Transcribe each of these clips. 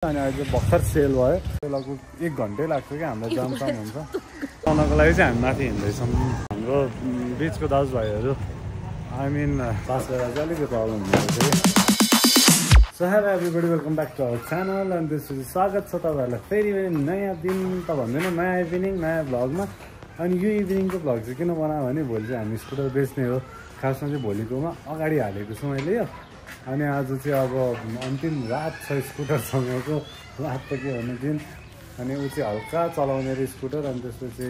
अनि अहिले भर्खर सेल भयो लगभग 1 घन्टै लाग्छ कि हामीलाई जामसाम हुन्छ आउनको लागि चाहिँ हामी माथि हिँड्दैछौँ हाम्रो बिचको दाजुभाइहरू आई मिन पास गरेर चाहिँ अलिकति प्रब्लम हुँदैछ so hello everybody welcome back to our channel अनि त्यसपछि स्वागत छ तपाईँहरूलाई फेरि नयाँ दिन त भन्दैन नयाँ इभिनिङ नयाँ भ्लगमा अनि यो इभिनिङको भ्लग चाहिँ किन बनायो भने भोलि चाहिँ हामी स्कुटर बेच्ने हो खासमा चाहिँ भोलिकोमा अगाडि हालेको छौँ मैले यो अनि आज चाहिँ अब अन्तिम रात छ स्कुटरसँगको रात त के भन्नु दिन अनि ऊ चाहिँ हल्का चलाउने रे स्कुटर अनि त्यसपछि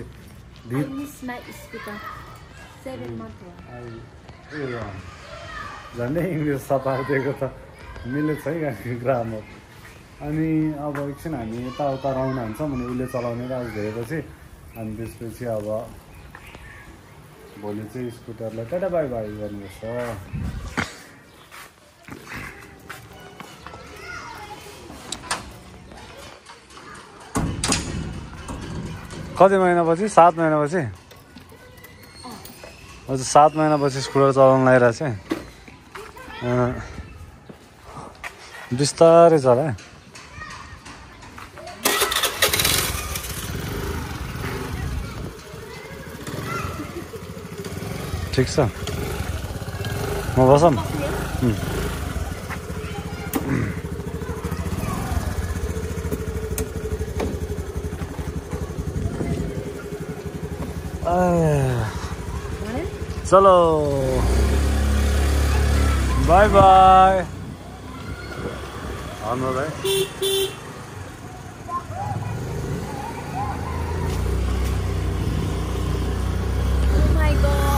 झन्डै इङ्ग्लिस सपारिदिएको त मिलेको छ है ग्रामर अनि अब एकछिन हामी यताउता राउन्ड हान्छौँ अनि उसले चलाउने र आज धेरैपछि अनि त्यसपछि अब भोलि चाहिँ स्कुटरलाई टाटा बाई बाई गर्नुपर्छ कति महिनापछि 7 महिनापछि हजुर 7 महिनापछि स्कुटर चलाउनु लगाइरहेको चाहिँ बिस्तारै चला ठिक छ म बसौँ चलो बाय बाय हाम्रो भाइ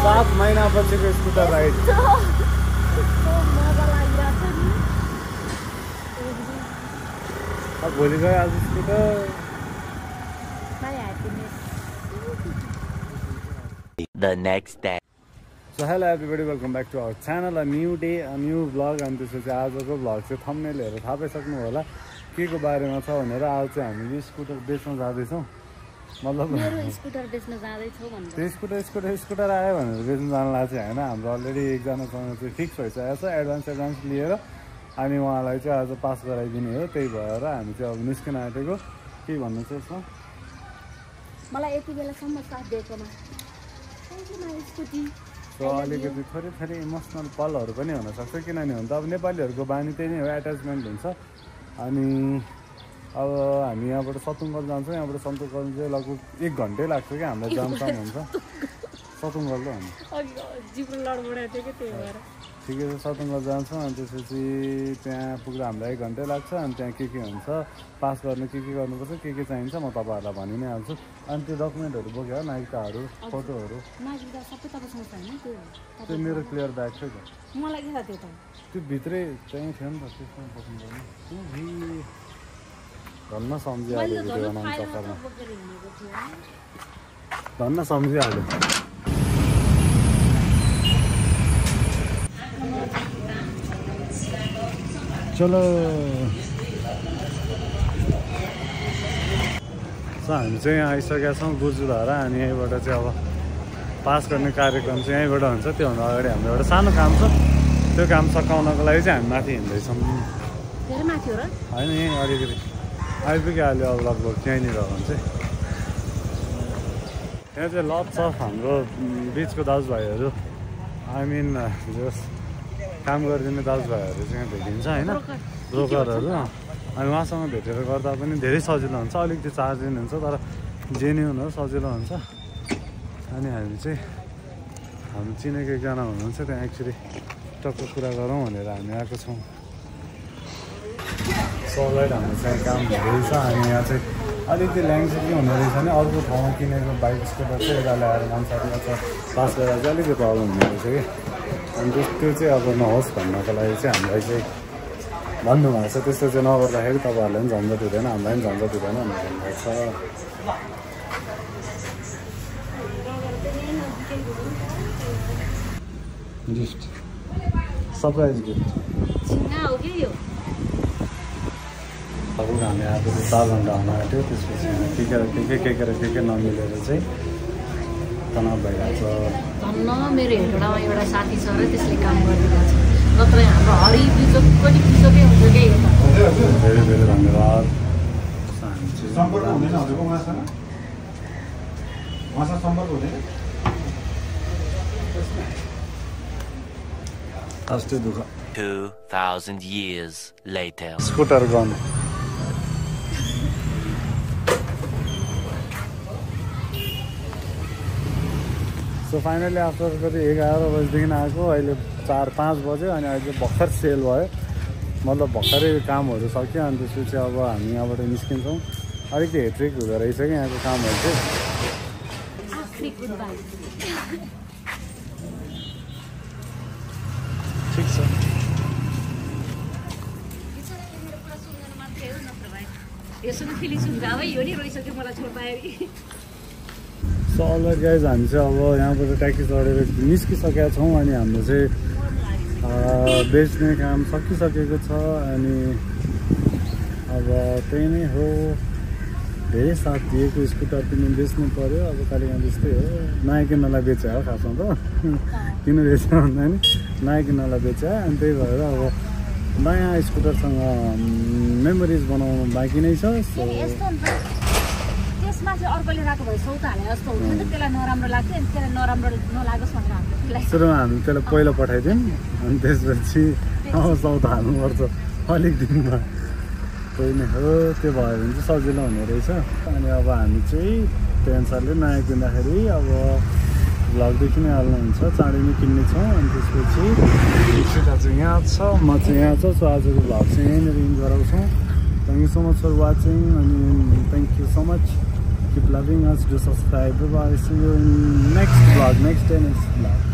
7 महिनापछिको स्कुटर राइड अब भोलि गयो आज scooter The next day. So hello everybody, welcome back to our channel. A new day, a new vlog. अनि त्यसपछि आजको भ्लग चाहिँ थम्बनेल हेरेर थाहा पाइसक्नु होला के को बारेमा छ भनेर आज चाहिँ हामी यो स्कुटर बेच्न जाँदैछौँ मतलब मेरो स्कुटर बेच्न जाँदैछौ भन्नु त्यो स्कुटर आयो भनेर बेच्न जानलाई चाहिँ होइन हाम्रो अलरेडी एकजनासँग चाहिँ फिक्स भइसकेको छ एडभान्स लिएर अनि उहाँलाई चाहिँ आज पास गराइदिने हो त्यही भएर हामी चाहिँ अब निस्किन आँटेको के भन्नु चाहिँ यसमा मलाई यति बेलासम्म साथ दिएकोमा सो अलिकति थोरै इमोसनल पलहरू पनि हुनसक्छ किनभने हुन त अब नेपालीहरूको बानी त्यही नै हो एट्याचमेन्ट हुन्छ अनि अब हामी यहाँबाट सतुङ्गल जान्छौँ यहाँबाट सन्तुकल चाहिँ लगभग 1 घन्टै लाग्छ कि हामीलाई जामसाम हुन्छ सतुङ्गल त हामी ठिकै छ सतुङ्गल जान्छौँ अनि त्यसपछि त्यहाँ पुग्दा हामीलाई 1 घन्टै लाग्छ अनि त्यहाँ के हुन्छ पास गर्नु के गर्नुपर्छ के चाहिन्छ म तपाईँहरूलाई भनि नै हाल्छु अनि त्यो डकुमेन्टहरू बोक्यो नागरिकताहरू फोटोहरू त्यो मेरो क्लियर ब्याग छ त्यो भित्रै चाहिँ थियो नि त त्यसमा बोक्नुपर्ने धन्न सम्झिहाल्यो भिडियो बनाउनु चक्करमा धन्न सम्झिहाल्यो चलो हामी चाहिँ यहाँ आइसकेका छौँ गुजुधारा अनि यहीँबाट चाहिँ अब पास गर्ने कार्यक्रम चाहिँ यहीँबाट हुन्छ त्योभन्दा अगाडि हाम्रो एउटा सानो काम छ त्यो काम सकाउनको लागि चाहिँ हामी माथि हिँड्दैछौँ होइन यहीँ अलिकति आइपुगिहाल्यो अब लगभग त्यहीँनिर हो भने चाहिँ यहाँ चाहिँ लट्स अफ हाम्रो बिचको दाजुभाइहरू आई मिन काम गरिदिने दाजुभाइहरू चाहिँ यहाँ भेटिन्छ होइन ब्रोकरहरू अनि उहाँसँग भेटेर गर्दा पनि धेरै सजिलो हुन्छ अलिकति चार्ज दिनुहुन्छ तर जेन्युन हो सजिलो हुन्छ अनि हामी चाहिँ हामी चिनेको एकजना हुनुहुन्छ त्यहाँ एक्चुअली टक्क कुरा गरौँ भनेर हामी आएको छौँ सलाइट हाम्रो चाहिँ काम हुँदैछ अनि यहाँ चाहिँ अलिकति ल्याङ्ग्वेज के हुँदो रहेछ भने अर्को ठाउँमा किनेको बाइक स्कुटर चाहिँ यता ल्याएर मान्छेहरू पास गरेर चाहिँ अलिकति प्रब्लम हुँदो रहेछ कि अनि त्यो चाहिँ अब नहोस् भन्नको लागि चाहिँ हामीलाई चाहिँ भन्नुभएको छ त्यस्तो चाहिँ नगर्दाखेरि तपाईँहरूलाई पनि झन्झट हुँदैन हामीलाई पनि झन्झट हुँदैन भनेर भन्नुभएको छ गिफ्ट सरप्राइज गिफ्ट अब हामी आएको 4 घन्टा हुन आँट्यो त्यसपछि के नमिलेर चाहिँ तनाव भइरहेको छ धन्न मेरो हेटौँडामा एउटा साथी छ र त्यसले काम गरिरहेको छ नत्र हाम्रो हरि बिजोक पनि बिजोकै हुन्छ क्या धेरै धेरै धन्यवाद। सम्पर्क हुँदैन हजुरको उहाँसँग सम्पर्क हुँदैन फर्स्टै दुःख 2,000 years later. स्कुटर गर्नु सो फाइनली आफ्टर कति 11 बजीदेखि आएको अहिले 4-5 बज्यो अनि अहिले भर्खर सेल भयो मतलब भर्खरै कामहरू सक्यो अनि त्यसपछि अब हामी यहाँबाट निस्किन्छौँ अलिकति हेट्रिक हुँदो रहेछ कि यहाँको कामहरू चाहिँ ठिक छ सो अलराइट गाइज हामी चाहिँ अब यहाँबाट ट्याक्सी चढेर निस्किसकेका छौँ अनि हाम्रो चाहिँ बेच्ने काम सकिसकेको छ अनि अब त्यही नै हो धेरै साथ दिएको स्कुटर पनि बेच्नु पऱ्यो अब कालीमा त्यस्तै हो नयाँ किन्नलाई बेच्यो हो खासमा त किन बेच्यो भन्दा नि नयाँ किन्नलाई बेच्यो अनि त्यही भएर अब नयाँ स्कुटरसँग मेमोरिज बनाउनु बाँकी नै छ सो त्यसमा चाहिँ अर्कोले राखेको भए सौता हाले जस्तो हुन्छ नि त्यसलाई नराम्रो लाग्छ अनि त्यसलाई नराम्रो नलागोस् भनेर हामीले सुरुमा हामी त्यसलाई पहिला पठाइदिउँ अनि त्यसपछि सौता हाल्नुपर्छ अलिक दिनमा त्यही नै हो त्यो भयो भने चाहिँ सजिलो हुने रहेछ अनि अब हामी चाहिँ त्यो अनुसारले नयाँ किन्दाखेरि अब भ्लगदेखि नै हाल्नुहुन्छ चाँडै नै किन्नेछौँ अनि त्यसपछि एकछिटा चाहिँ यहाँ छ म चाहिँ यहाँ छ सो आजको भ्लग चाहिँ यहीँनिर इन्ड गराउँछौँ thank you so much for watching अनि thank you so much keep loving us, do subscribe. Bye bye. See you in next vlog, next day, next vlog.